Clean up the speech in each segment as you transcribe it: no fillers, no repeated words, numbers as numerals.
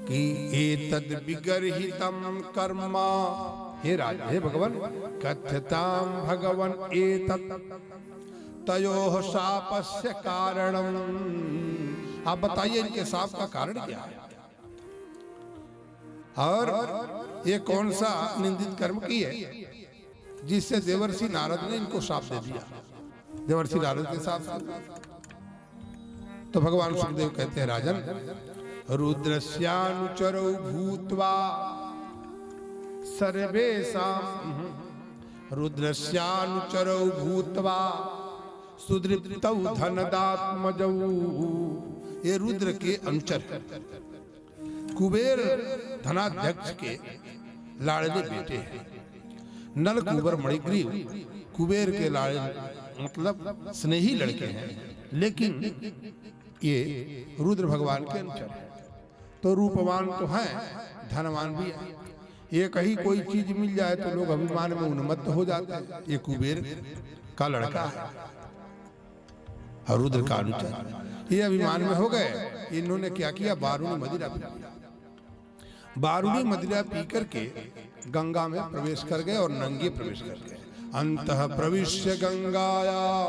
कि एतद् विगर्हितं कर्म, हे राजा, हे भगवान, कथ्यतां भगवन् एतत् तयोः शापस्य कारणम्। आप बताइए इनके शाप का कारण क्या है, और ये कौन सा निंदित कर्म की है जिससे देवर्षि नारद ने इनको शाप दे दिया, देवर्षि नारद के शाप से। तो भगवान सुखदेव कहते हैं, राजन, रुद्रस्यानुचरौ भूत्वा सर्वेषां, रुद्रस्यानुचरौ भूत्वा सुदृप्तौ धनदात्मजौ। ये रुद्र के अनुचर कुबेर धनाध्यक्ष के लाड़ले बेटे हैं। नल कुबर मणिग्रीव कुबेर के लाड़ले मतलब स्नेही लड़के हैं, लेकिन ये रुद्र भगवान के अनुचर हैं। तो रूपवान तो हैं, धनवान भी है। ये कहीं कोई चीज मिल जाए तो लोग अभिमान में उन्मत्त हो जाते हैं। ये कुबेर का लड़का है और रुद्र का अनुचर। ये अभिमान में हो गए। इन्होंने क्या किया, बारूणी मदिरा पी लिया। बारूणी मदिरा पी करके गंगा में प्रवेश कर गए और नंगे प्रवेश कर गए। अंतः प्रविश्य गंगाया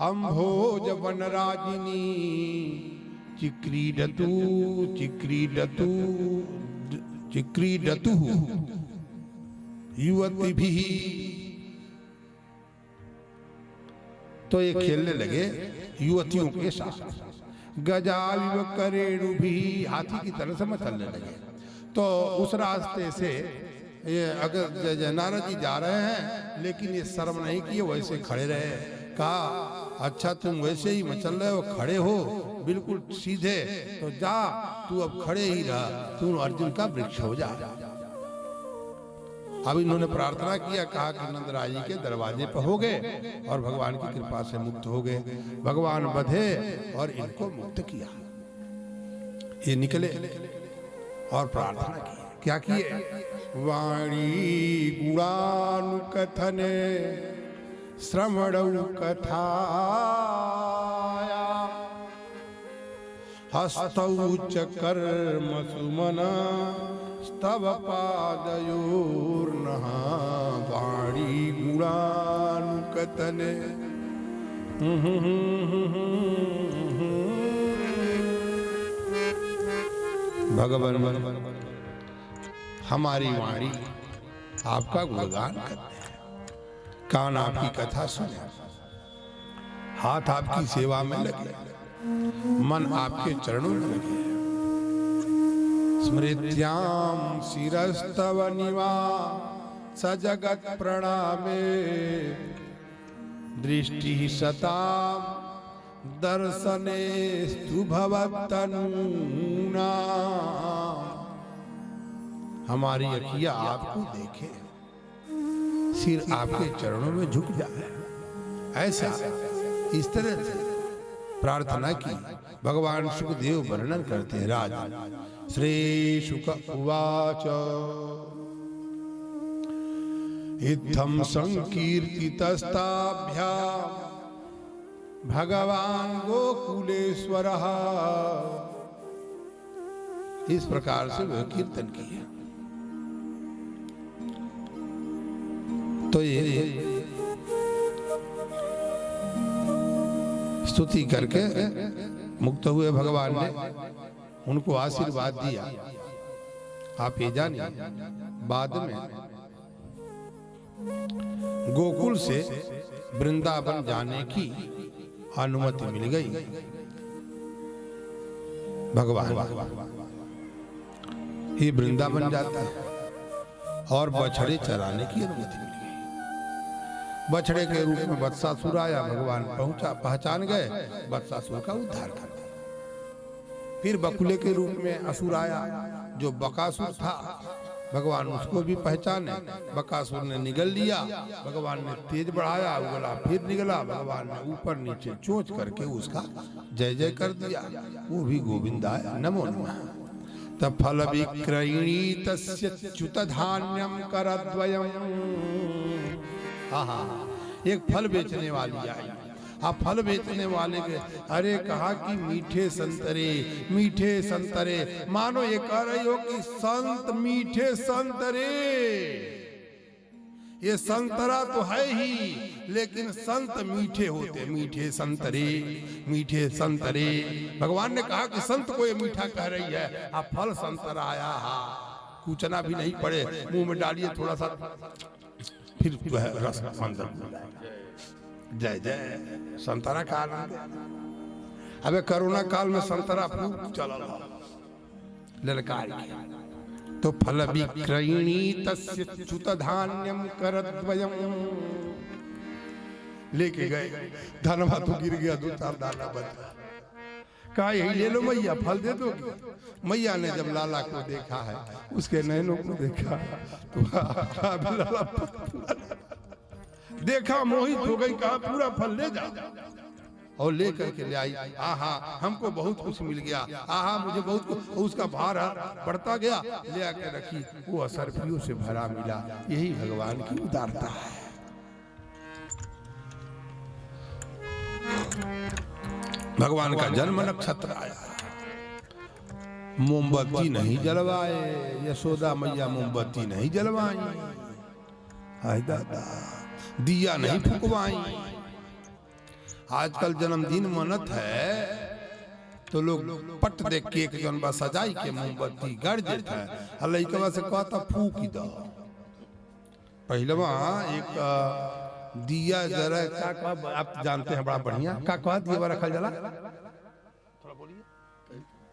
अम्भोज वनराजिनी चिक्रीडतु चिक्रीडतु चिक्रीडतु युवतिभिः। तो ये खेलने लगे युवतियों के साथ। गजाविव करेणुभिः, हाथी की तरह से मचलने लगे। तो उस रास्ते से ये अगर नारद जी जा रहे हैं, लेकिन ये शर्म नहीं किए, वैसे खड़े रहे। कहा, अच्छा तुम वैसे ही मचल रहे हो, खड़े हो बिल्कुल सीधे, तो जा तू अब खड़े ही रहा, तू अर्जुन का वृक्ष हो जा। अब इन्होंने प्रार्थना किया, कहा कि नंदराज जी के दरवाजे पर हो गए और भगवान की कृपा से मुक्त हो गए। भगवान बधे और इनको मुक्त किया। ये निकले और प्रार्थना की। क्या किए, वाणी गुणानुकथने श्रवणौ कथाया हस्तौ च कर्म सुमना स्तव पादयोर्नः। वाणी गुणानुकथने, भगवान हमारी वाणी आपका गुणगान करते हैं, कान आपकी कथा सुने, हाथ आपकी सेवा में लगे, मन आपके चरणों में लगे। स्मृत्याम शिरस्तव निवा सजगत प्रणामे दृष्टि सताम दर्शने स्तु भवतनूना। हमारी अखियां आपको देखे, सिर आपके चरणों में झुक जाए। ऐसा इस तरह से प्रार्थना की। भगवान सुखदेव वर्णन करते हैं। राजा श्री शुक उवाच इत्थं संकीर्तितस्ताभ्यां भगवान गोकुलेश्वरः। इस प्रकार से वह कीर्तन किया। तो ये स्तुति करके मुक्त हुए। भगवान ने उनको आशीर्वाद दिया। आप ये जानिए, बाद में गोकुल से वृंदावन जाने की अनुमति मिल गई। भगवान ये वृंदावन जाता है और बछड़े चराने की अनुमति मिल गई। बछड़े के रूप में वत्सासुर आया। भगवान पहचान गए, वत्सासुर का उद्धार कर दिया। फिर बकुले के रूप में असुर आया, जो बकासुर था। भगवान उसको भी पहचाने। बकासुर ने निगल लिया, भगवान ने तेज बढ़ाया, उगला फिर निगला। भगवान ने ऊपर नीचे चोंच करके उसका जय जय कर दिया। वो भी गोविंदाय नमो नमः। तब फल विक्रयणी तस्य च्युत धान्यम करद्वयम्। एक फल बेचने वाली आई आप फल बेचने वाले के, अरे कहा कि मीठे संतरे, मीठे संतरे, मानो ये कह रही हो कि संत मीठे संतरे। ये संतरा तो है ही, लेकिन संत मीठे होते, मीठे संतरे, मीठे संतरे। भगवान ने कहा कि संत को ये मीठा कह रही है, आप फल संतरा आया हा, कूचना भी नहीं पड़े, मुंह में डालिए थोड़ा सा, फिर जो है रस अंदर। जय जय संतरा का आनंद। अबे कोरोना काल में संतरा खूब चला ललकारी, तो फल विक्रयणी तस्य च्युत धान्यम करद्वयम। लेके गए, धनवा तो गिर गया, 2-4 दाना बचा। कहा यही ले लो मैया, फल दे दोगी। मैया ने जब लाला को देखा है, उसके नैनों को देखा, तो लाला देखा, मोहित हो गई, कहा पूरा फल ले जा, और ले करके ले आई। आहा हमको बहुत कुछ मिल गया, आहा मुझे बहुत कुछ, उसका भार बढ़ता गया, ले आके रखी, वो असरफियों से भरा मिला। यही भगवान की उदारता है। भगवान का जन्म नक्षत्र आया, मोमबत्ती नहीं जलवाए, यशोदा मैया मोमबत्ती नहीं जलवाई, हाय दादा दिया नहीं फुकवाई। आजकल जन्मदिन मनत है तो लोग पट दे केक जौन बा सजाई के मोमबत्ती गड़ देता है, लइकवा से कहता फूक दो। पहलवा एक दिया जरा का आप जानते हैं बड़ा बढ़िया, का कहा दिया रखल जाला,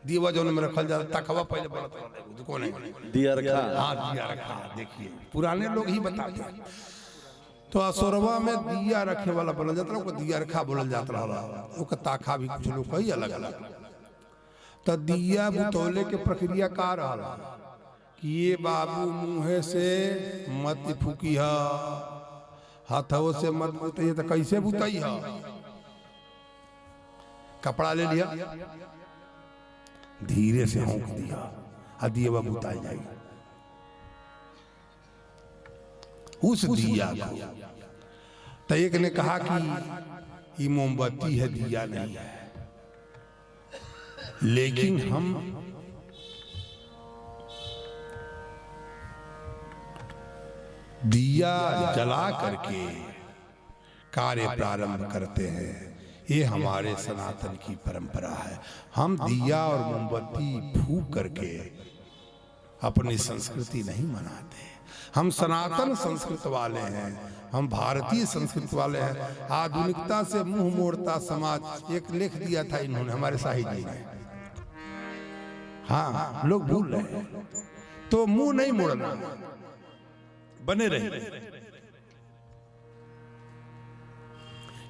दिया जो में रखल जाला, तखवा पहले बोलत कौन है दिया रखा, हाँ दिया रखा। देखिए पुराने लोग ही बताते हैं। तो असुरवा में दिया रखे वाला बोला जाता है, दिया रखा बोलल जाता रहा, ताखा भी कुछ लोग कही अलग अलग। तो दिया बुतौले के प्रक्रिया का रहा कि ये बाबू मुँहे से मत फूकी है, हाथों से मत बुताइए, तो कैसे बुताई है, कपड़ा ले लिया, धीरे से होंक दिया, दिया बुताई जाएगी। उस दिया को तो एक ने कहा कि ये मोमबत्ती है, दिया नहीं है, लेकिन हम दिया जला करके कार्य प्रारंभ करते हैं। ये हमारे सनातन की परंपरा है। हम दिया और मोमबत्ती फूंक करके अपनी संस्कृति नहीं मनाते। हम सनातन संस्कृत वाले हैं, हम भारतीय संस्कृत वाले हैं। आधुनिकता से मुंह मोड़ता समाज, एक लेख दिया था इन्होंने हमारे साहिब जी ने। हाँ लोग भूल रहे हैं, तो मुंह नहीं मोड़ना, बने रहे।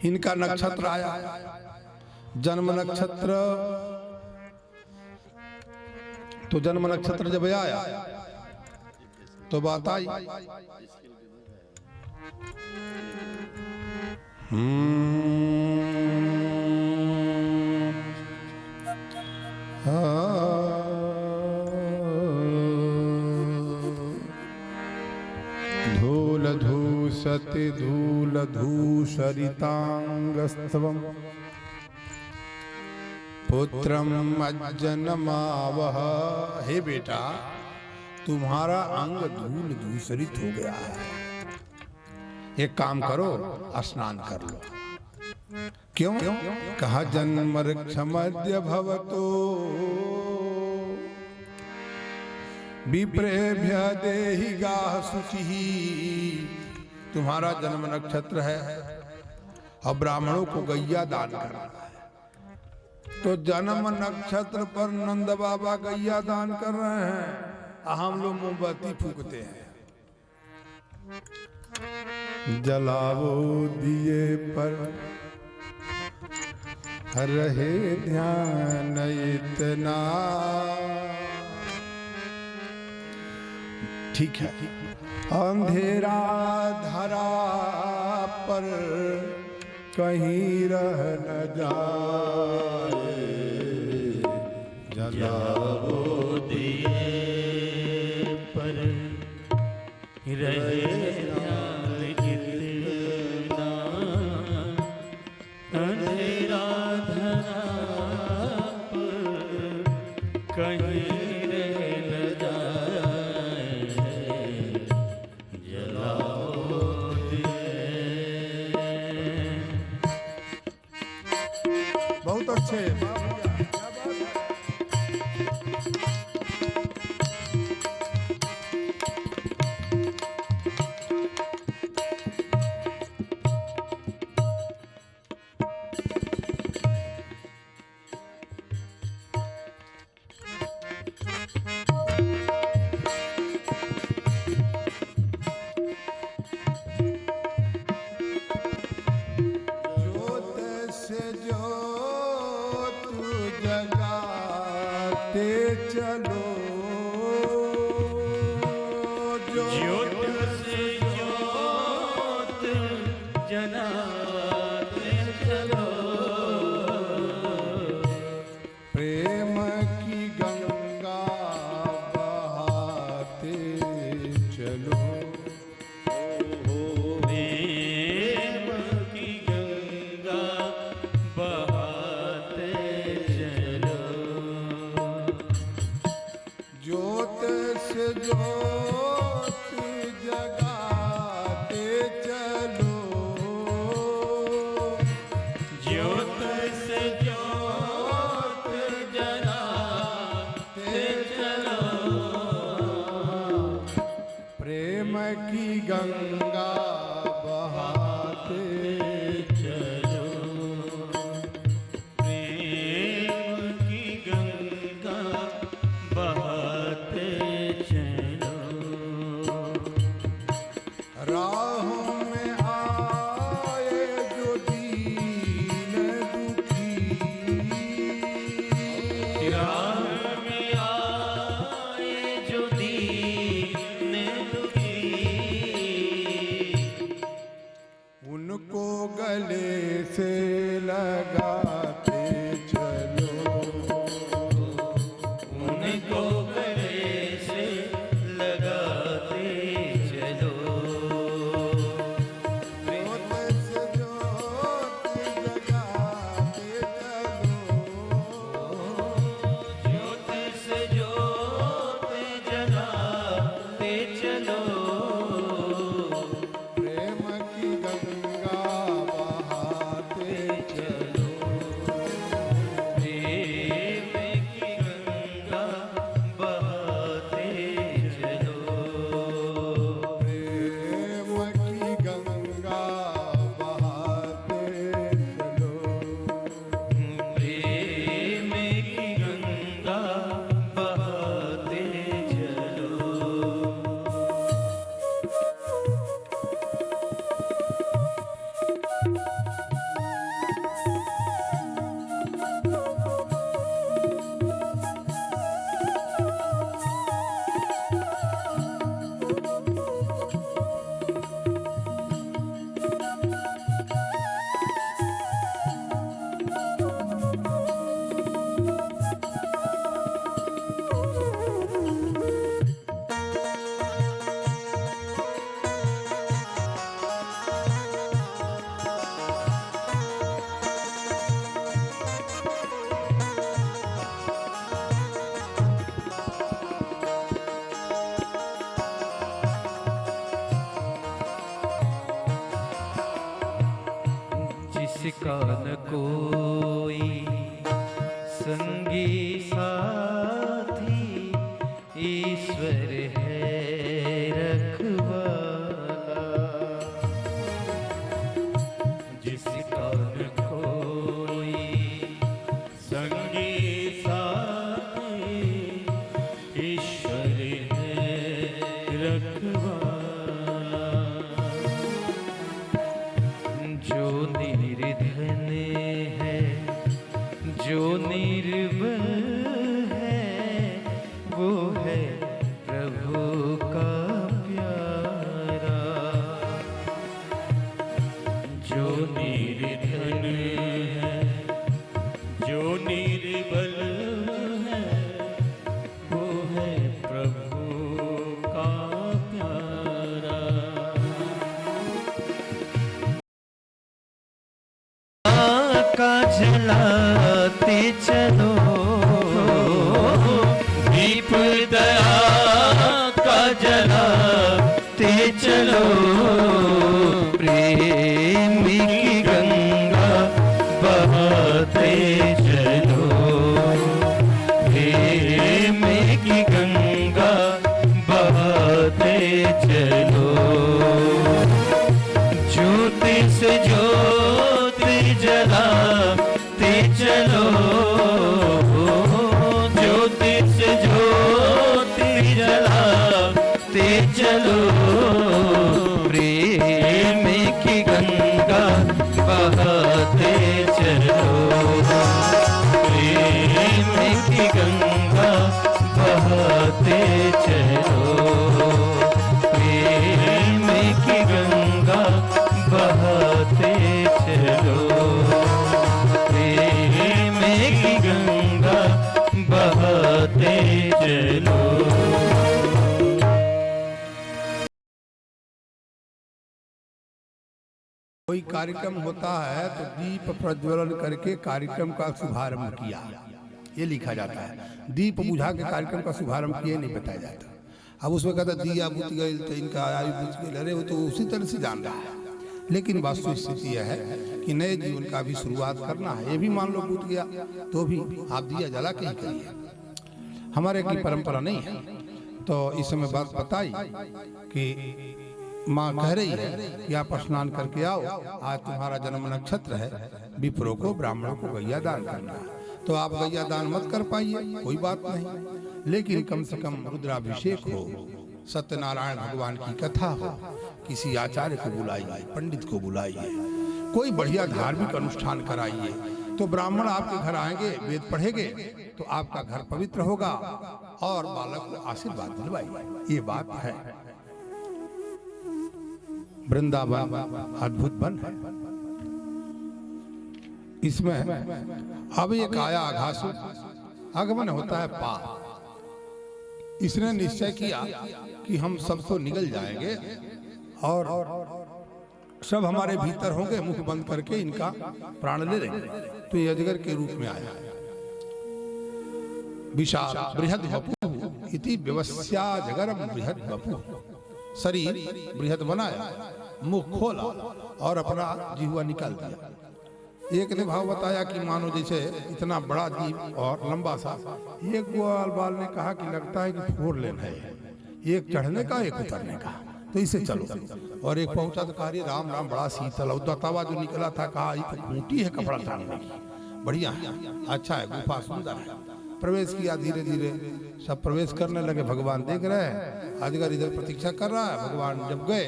इनका नक्षत्र आया, जन्म नक्षत्र, तो जन्म नक्षत्र जब आया तो बात आई, धूलधूसति धूलधूसरितांगस्तवम् पुत्रम अज्जनमावह। हे बेटा, तुम्हारा अंग धूल धूसरित हो गया है, एक काम करो, स्नान कर लो। क्यों? कहा जन्म क्षमद्य भवतो विप्रेभ्य देहि गाह शुचि। तुम्हारा जन्म नक्षत्र है और ब्राह्मणों को गैया दान करना है, तो जन्म नक्षत्र पर नंद बाबा गैया दान कर रहे हैं, हम लोग मोमबत्ती फूकते हैं। जलाओ दिए पर रहे ध्यान इतना। ठीक है, अंधेरा धरा पर कहीं रह न जाए, जलाओ दिए पर रहे ध्यान इतना, ज्योत से ज्योत जगाते चलो, ज्योत से ज्योत जलाते चलो, प्रेम की गंगा बहाते चलो, प्रेम की गंगा बहाते चलो। राहों में आए जो दीन दुखी, राह में आए जो दीन दुखी, उनको गले से लगाते चलो, उनको गले से लगाते चलो, ज्योत से ज्योत जगाते चलो, ज्योत से ज्योत जलाते चलो, प्रेम की गंगा बहाते चलो, प्रेम की गंगा बहाते चलो, प्रेम की गंगा बहाते चलो, प्रेम की गंगा बहाते चलो। जिसका न कोई संगी साथी, ईश्वर है रखवाला। जिसका न कोई संगी साथी, ईश्वर है रखवाला। जो निर्धन है, जो निर्बल है, वो है प्रभु का प्यारा। जो निर्धन है, जो निर्बल है, वो है प्रभु का प्यारा। का जलाते चलो, दीप दया का जलाते चलो, प्रेम की गंगा बहाते चलो, प्रेम की गंगा बहाते चलो, ज्योति से ज्योति जलाते चलो, ज्योति से ज्योति जलाते चलो, प्रेम की गंगा बहाते चलो, प्रेम की गंगा बहाते चलो, प्रेम की गंगा बहाते चलो, प्रेम की गंगा बहाते चलो। कोई कार्यक्रम होता है तो दीप प्रज्वलन करके कार्यक्रम का शुभारंभ किया। ये लिखा जाता है। दीप बुझा के कार्यक्रम का शुभारंभ किए नहीं बताया जाता। अब उसमें कहता दिया बुझ गई तो इनका आयु बुझ गई, अरे वो तो उसी तरह से जान रहा है। लेकिन वास्तविक स्थिति यह है कि नए जीवन का भी शुरुआत करना है। ये भी मान लो बुझ गया तो भी आप दिया जला के ही करिए, हमारे की परंपरा नहीं है। तो इस समय बात बताई कि माँ कह रही है कि आप स्नान करके आओ, आज तुम्हारा जन्म नक्षत्र है, विप्रों को ब्राह्मणों को गैया दान करना है। तो आप गैया दान मत कर पाइए, कोई बात नहीं, लेकिन कम से कम रुद्राभिषेक हो, सत्यनारायण भगवान की कथा हो, किसी आचार्य को बुलाइए, पंडित को बुलाइए, कोई बढ़िया धार्मिक अनुष्ठान कराइए। तो ब्राह्मण आपके घर आएंगे, वेद पढ़ेंगे तो आपका घर पवित्र होगा और बालक को आशीर्वाद दिलवाइए। ये बात है। वृंदावन अद्भुत वन है। इसमें अब एक आया आघासुर, आगमन होता है पाप। इसने निश्चय किया कि हम सबको निगल जाएंगे और सब हमारे भीतर होंगे, मुख बंद करके इनका प्राण ले लेंगे। तो ये अजगर के रूप में आया है। विशाल बृहद वपु इति व्यवस्या जगरम बृहद वपु, शरीर बृहद बनाया, मुख खोला और अपना जीवा निकाल दिया। एक ने भाव बताया कि मानो जैसे इतना बड़ा जीव और लंबा सा। एक ग्वाल बाल ने कहा कि लगता है कि 4 लेन है, एक चढ़ने का एक उतरने का, तो इसे चलो। और एक पहुंचा तो कहा राम राम बड़ा शीतल, और दतावा जो निकला था कहा ये तो खूंटी है कपड़ा टांगने की, बढ़िया है, अच्छा है, गुफा सुंदर है। प्रवेश किया, धीरे धीरे सब प्रवेश करने लगे। भगवान देख रहे हैं, अजगर इधर प्रतीक्षा कर रहा है। भगवान जब गए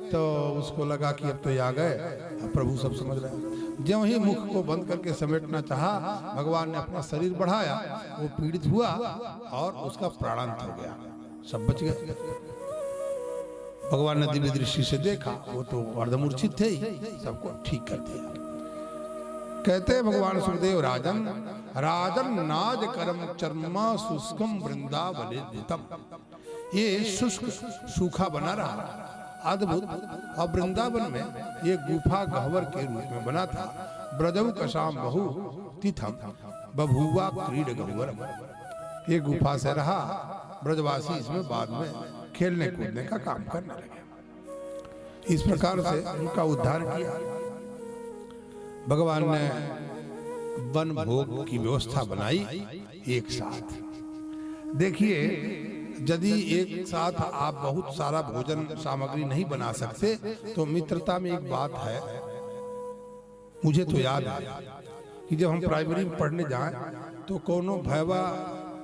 तो उसको लगा कि अब तो ये आ गए, अब प्रभु सब समझ रहे हैं। ज्यों ही मुख को बंद करके समेटना चाहा, भगवान ने अपना शरीर बढ़ाया, वो पीड़ित हुआ और उसका प्राणांत हो गया, सब बच गए। भगवान ने दिव्य दृष्टि से देखा, वो तो अर्धमूर्छित थे ही, सबको ठीक कर दिया। कहते हैं भगवान सुखदेव, राजन राजन नाज करम चर्मा शुष्कम वृंदावने दितम। ये शुष्क सूखा बना रहा, अद्भुत। और वृंदावन में ये गुफा गह्वर के रूप में बना था। ब्रजऊ कशाम बहु तिथम बभुआ क्रीड गह्वरम। ये गुफा से रहा, ब्रजवासी इसमें बाद में खेलने कूदने का काम करने लगे। इस प्रकार से उनका उद्धार किया। भगवान ने वन भोग की व्यवस्था बनाई एक साथ। देखिए, यदि एक साथ आप बहुत सारा भोजन सामग्री नहीं बना सकते तो मित्रता में एक बात है, मुझे तो याद है कि जब हम प्राइमरी में पढ़ने जाएं तो कोनो भैवा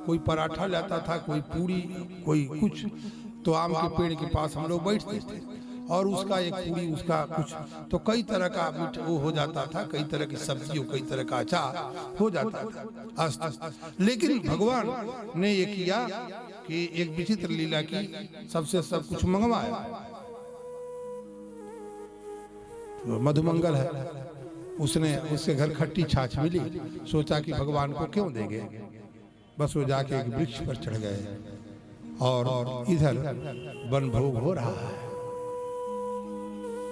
कोई पराठा लाता था, कोई पूरी, कोई कुछ, तो आम के पेड़ के पास हम लोग बैठते थे और उसका एक पूरी, उसका कुछ, तो कई तरह का मीठ वो हो जाता था, कई तरह की सब्जी, कई तरह का अचार हो जाता था। लेकिन भगवान ने ये किया कि एक विचित्र लीला की, सबसे सब कुछ मंगवाया। तो मधुमंगल है, उसने उसके घर खट्टी छाछ मिली, सोचा कि भगवान को क्यों देंगे, बस वो जाके एक वृक्ष पर चढ़ गए और इधर वन भोग हो रहा है,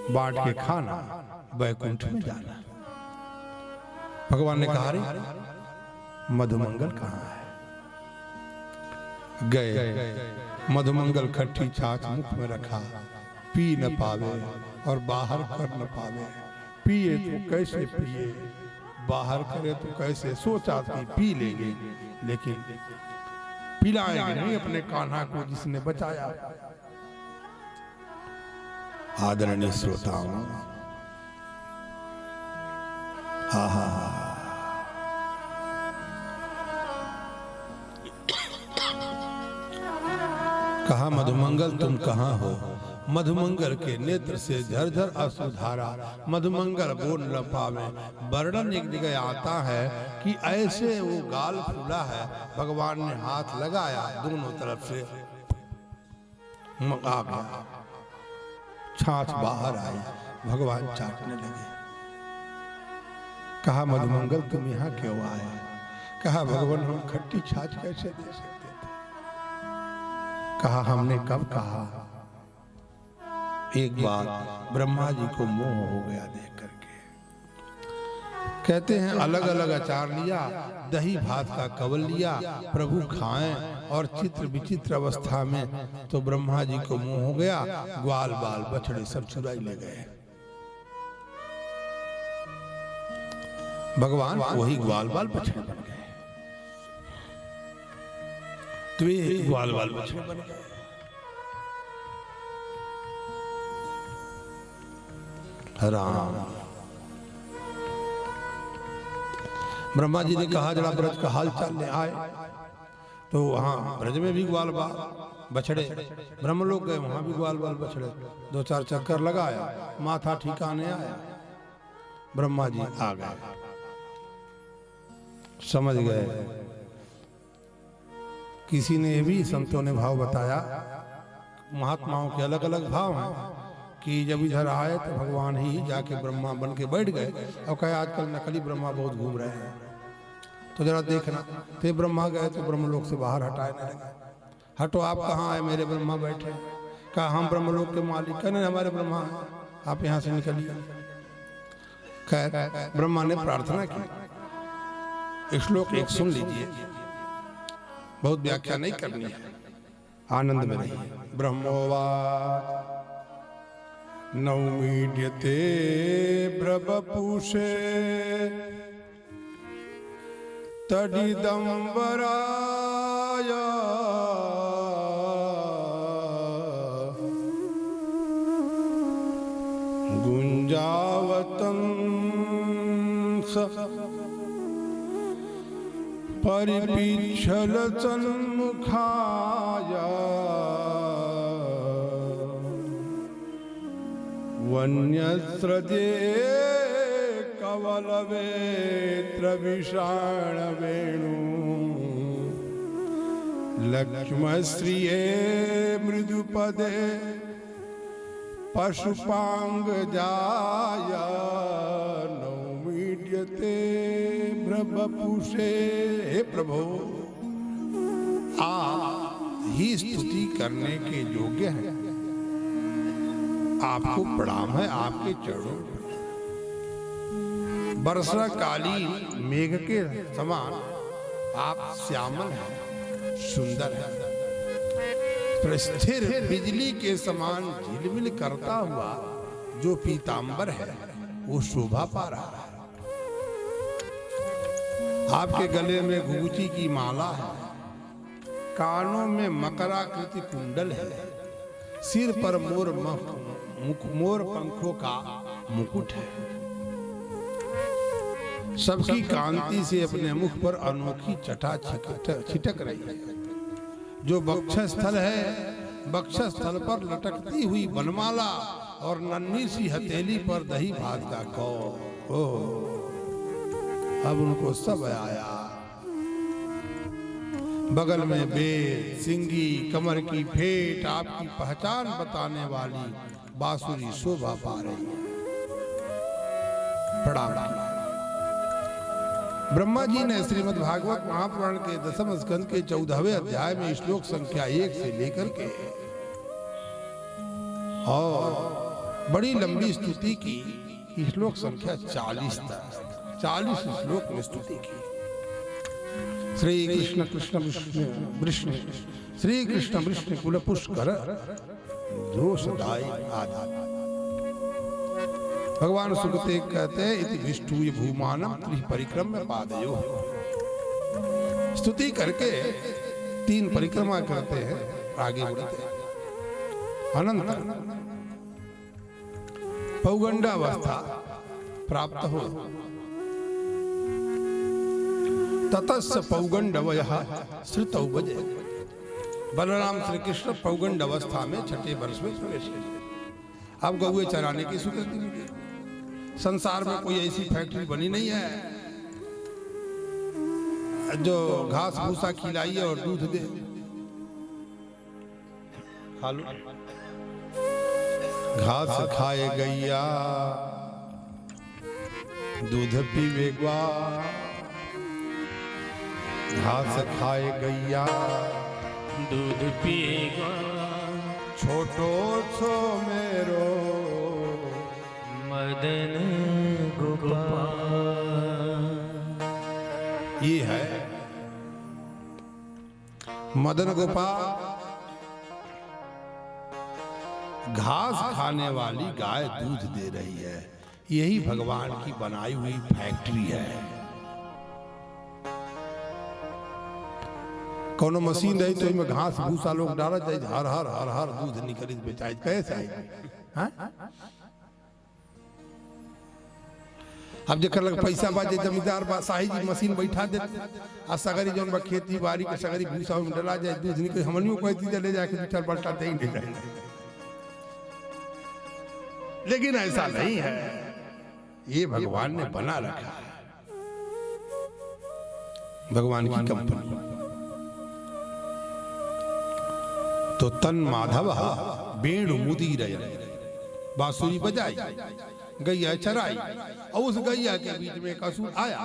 बांट के खाना, वैकुंठ में जाना। भगवान ने कहा, रे मधुमंगल कहाँ है? गए, मधुमंगल खट्टी छाछ मुख में रखा, पी न पावे और बाहर कर न पावे। पिए तो कैसे पिए, बाहर करे तो कैसे, सोचा कि पी लेंगे लेकिन पिलाएंगे नहीं अपने कान्हा को जिसने बचाया। आदरणीय श्रोताओं, हा हा कहा, मधुमंगल तुम कहाँ हो? मधुमंगल के नेत्र से झरझर अश्रुधारा, मधुमंगल बोल न पावे। वर्णन एक जगह आता है कि ऐसे वो गाल फूला है, भगवान ने हाथ लगाया, दोनों तरफ से आ गया, छाछ बाहर आई, भगवान चाटने लगे। कहा, मधुमंगल तुम यहाँ क्यों आए? कहा, भगवान हम खट्टी छाछ कैसे दे सकते थे? कहा, हमने कब कहा? एक बार ब्रह्मा जी को मोह हो गया देख करके। कहते हैं अलग अलग अचार लिया, दही भात का कवल लिया, प्रभु खाएं और चित्र विचित्र अवस्था में तो ब्रह्मा जी को मुंह हो गया, ग्वाल बाल बछड़े सब चुराई ले गए। भगवान वही ग्वाल बाल बछड़े बन गए, तो ये ग्वाल बाल बछड़े बन गए। राम ब्रह्मा जी ने कहा जरा ब्रज का हाल चाल ले आए, तो वहां ब्रज में भी ग्वाल बाल बछड़े, ब्रह्मलोक गए वहां भी ग्वाल बाल बछड़े, 2-4 चक्कर लगाया, माथा ठिकाने आया, ब्रह्मा जी आ गए, समझ गए। किसी ने भी संतों ने भाव बताया, महात्माओं के अलग अलग भाव हैं कि जब इधर आए तो भगवान ही जाके ब्रह्मा बन के बैठ गए और कहे आजकल नकली ब्रह्मा बहुत घूम रहे हैं, तो जरा देखना। तो ब्रह्मा गए तो ब्रह्मलोक से बाहर हटाने लगे, हटो आप कहाँ आए, मेरे ब्रह्मा बैठे। कहा हम ब्रह्मलोक के मालिक, कहने हमारे ब्रह्मा हैं, आप यहाँ से निकलिए। खैर ब्रह्मा ने प्रार्थना की। श्लोक एक सुन लीजिए, बहुत व्याख्या नहीं करनी है, आनंद में रहिए। ब्रह्मोवाच नौमीड्यते ब्रबपूषे तडिदंबराय गुंजावतंस परिपीच्छल सन्मुखाय वन्यस्रजे कवलवेत्र विषाण वेणु लक्ष्मश्रिये मृदुपदे पशुपांग जाय नौमीड्यते ब्रह्मपुषे। हे प्रभु, आप ही स्तुति करने के योग्य हैं, आपको प्रणाम है, आपके चरणों पर। वर्षा कालीन मेघ के समान आप श्यामल हैं, सुंदर हैं, स्थिर बिजली के समान झिलमिल करता हुआ जो पीतांबर है वो शोभा पा रहा है। आपके गले में गुगुची की माला है, कानों में मकराकृति कुंडल है, सिर पर मोर पंखों का मुकुट है। सबकी कांति से अपने मुख पर अनोखी छटा छिटक रही है। जो वक्षस्थल है, वक्षस्थल पर लटकती हुई बनमाला और नन्ही सी हथेली पर दही भात का कौर, अब उनको सब आया। बगल में बेल, सिंगी, कमर की फेट, आपकी पहचान बताने वाली बांसुरी शोभा पा रही है। प्रणाम। ब्रह्मा जी ने श्रीमद् भागवत महापुराण के 10वें स्कंद के 14वें अध्याय में श्लोक संख्या 1 से लेकर के और बड़ी लंबी स्तुति की, श्लोक संख्या 40 तक 40 श्लोक में स्तुति की। श्री कृष्ण कृष्ण विष्णु श्री कृष्ण विष्णु कुल पुष्कर दोषदायी आदि। भगवान सुखदेव कहते हैं इति विष्णु भूमानम त्रिपरिक्रम्य पादयो। स्तुति करके 3 परिक्रमा करते हैं, आगे बढ़ते हैं। अनंतर पौगंडावस्था प्राप्त हो, ततस्य पौगंडवयः श्रुतौ भजे। बलराम श्री कृष्ण पौगंड अवस्था में 6ठे वर्ष में प्रवेश किए। अब गौए चराने की स्वीकृति मिली। संसार में कोई ऐसी फैक्ट्री बनी नहीं है जो घास भूसा खिलाइए और दूध दे। खा लो, घास खाए गैया दूध पीवे ग्वाल, घास खाए गैया दूध पिएगा छोटो सो मेरो मदन गोपाल। ये है मदन गोपाल घास खाने वाली गाय दूध दे रही है, यही भगवान की बनाई हुई फैक्ट्री है। कोनो मशीन रही तो इनमें घास भूसा लोग डाला जाए, हर हर हर हर दूध निकली बेचाई कैसे आई? अब जकर लग पैसा बाजे जमींदार बा शाही जी मशीन बैठा देते आ सगरी जौन बा खेती बाड़ी के सगरी भूसा में डाला जाए दूध निकल, हमनियों कोई चीज ले जाके दो चार बल्टा दे ही जाए। लेकिन ऐसा नहीं है, ये भगवान ने बना रखा है, भगवान की कंपनी। तो तन माधव वेणु मुदीर बांसुरी बजाई, गैया चराई, और उस गैया के बीच में एक असुर आया,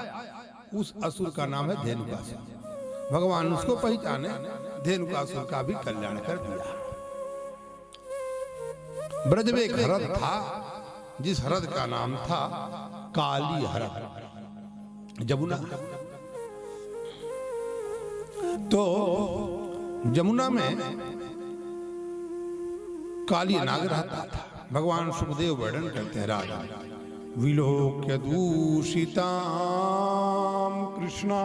उस असुर का नाम है धेनुकासुर। भगवान उसको पहचाने, धेनुकासुर का भी कल्याण कर दिया। ब्रज में एक हरद था, जिस हरद का नाम था काली हरद, जमुना। तो जमुना में काली नाग रहता था। भगवान सुखदेव वर्णन करते हैं, राजा विलोक्य दूषिताम कृष्णा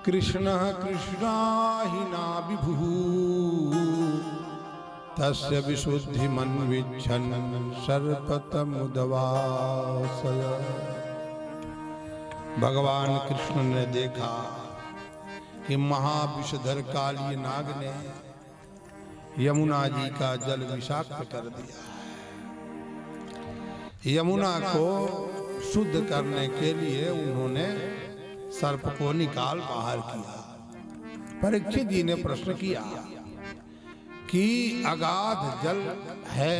कृष्ण कृष्णा हि ना विभु तस्य विशुद्धि मन्विच्छन् सर्पतमुदवासय। भगवान कृष्ण ने देखा कि महाविषधर काली नाग ने यमुना जी का जल विषाक्त कर दिया। यमुना को शुद्ध करने के लिए उन्होंने सर्प को निकाल बाहर किया। परीक्षित जी ने प्रश्न किया कि अगाध जल है,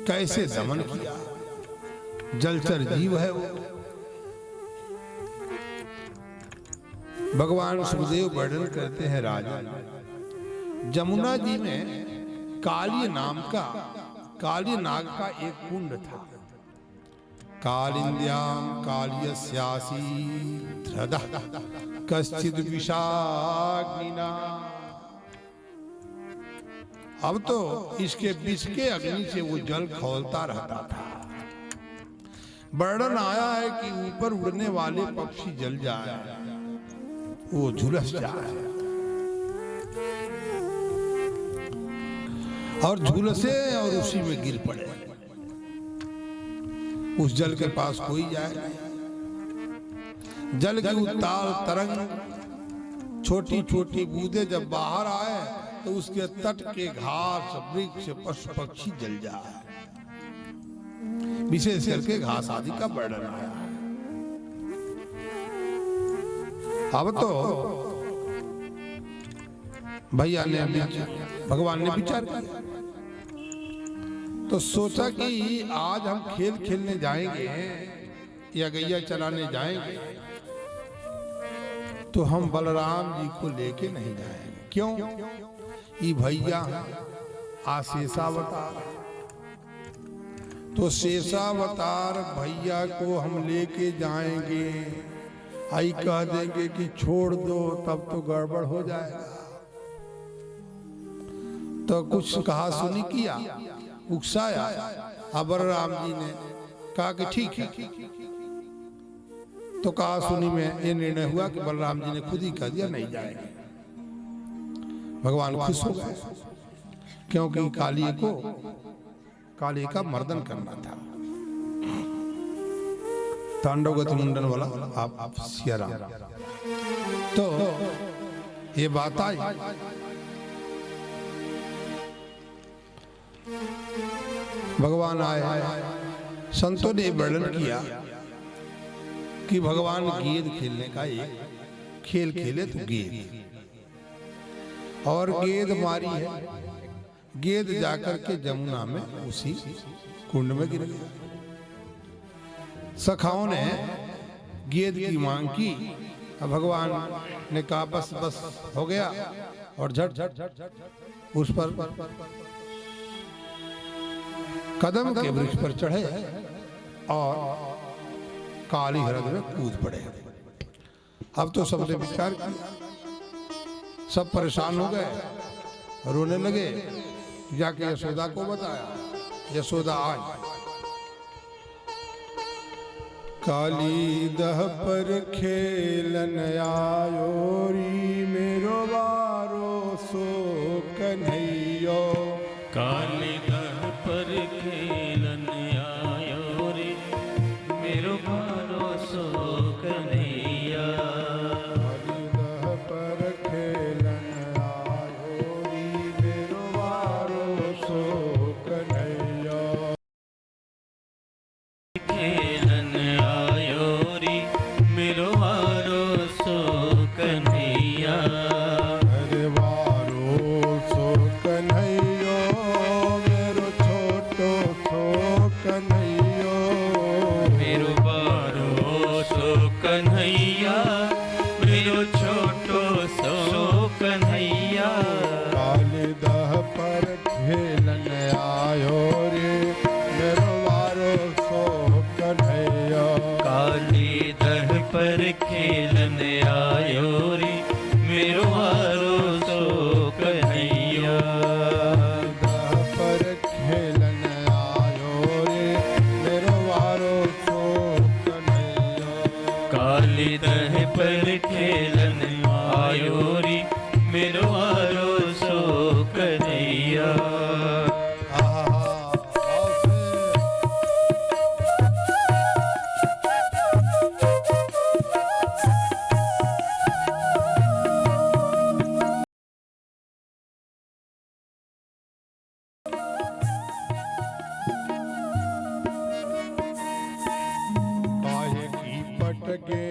कैसे दमन किया? जलचर जीव है वो। भगवान सुखदेव वर्णन करते हैं, राजा जमुना जी में काली नाग का एक कुंड था। कालिंद्याम कालियस्यासी धृदा कश्चिद विषाग्निना। अब तो इसके विष के अग्नि से वो जल खौलता रहता था। वर्णन आया है कि ऊपर उड़ने वाले पक्षी जल जाए, वो झुलस जाए, और झुलसे और उसी में गिर पड़े। उस जल के पास कोई जाए नहीं। जल की उत्ताल तरंग, छोटी छोटी बूंदे जब बाहर आए तो उसके तट के घास वृक्ष पशु पक्षी जल जाए। विशेष करके घास आदि का वर्णन आया। अब तो भैया ने भगवान ने विचार किया, तो सोचा कि आज हम खेल खेलने जाएंगे या गैया चलाने जाएंगे तो हम बलराम जी को लेके नहीं जाएंगे। क्यों? ये भैया शेषावतार, तो शेषावतार भैया को हम लेके जाएंगे, आई कह देंगे कि छोड़ दो, तब तो गड़बड़ हो जाएगा। तो कुछ कहा सुनी किया, उकसाया। अब बलराम जी ने कहा कि ठीक है। तो कहा सुनी में ये निर्णय हुआ कि बलराम जी ने खुद ही कह दिया नहीं जाएंगे। भगवान खुश हो गए, क्योंकि काली का मर्दन करना था। तांडव गति मुंडन वाला आप सिया राम। तो ये बात आई। भगवान आए, संतों ने वर्णन किया कि भगवान गेंद खेलने का एक खेल खेले तो गेंद, और गेंद मारी है। गेंद जाकर के जमुना में उसी कुंड में गिर गया। सखाओं ने गेंद की मांग की, भगवान ने कहा बस बस हो गया, और झट उस पर कदम के वृक्ष पर चढ़े और काली हृदय में कूद पड़े। अब तो सबने विचार किया, सब परेशान हो गए, रोने लगे। जाके यशोदा को बताया, यशोदा आई। काली दह पर खेलन आयो री मेरो वारो सो कन्हैयो। काली दह पर खेलन आयो रे मेरो भरोसो कन्हैया। काली दह पर खेलन आयो री मेरो वारो सो कन्हैया। खेलन आयो रे मेरो भरोसो कन्हैया। अरे वारो सो कन्हैयो मेरो छोटो सो कन्हैयो। मेरो भरोसो कन्हैया मेरो छोटो सो कन्हैया। काली दह पर खेलन आयो रे मेरो वारो सो कन्हैया। काली दह पर खेलन आयो रे मेरो भरोसो कन्हैया। दह पर खेलन आयो रे मेरो वारो सो कन्हैया। काली दह पर खेलन आयो रे मेरो भरोसो कन्हैया। काहे की पट गे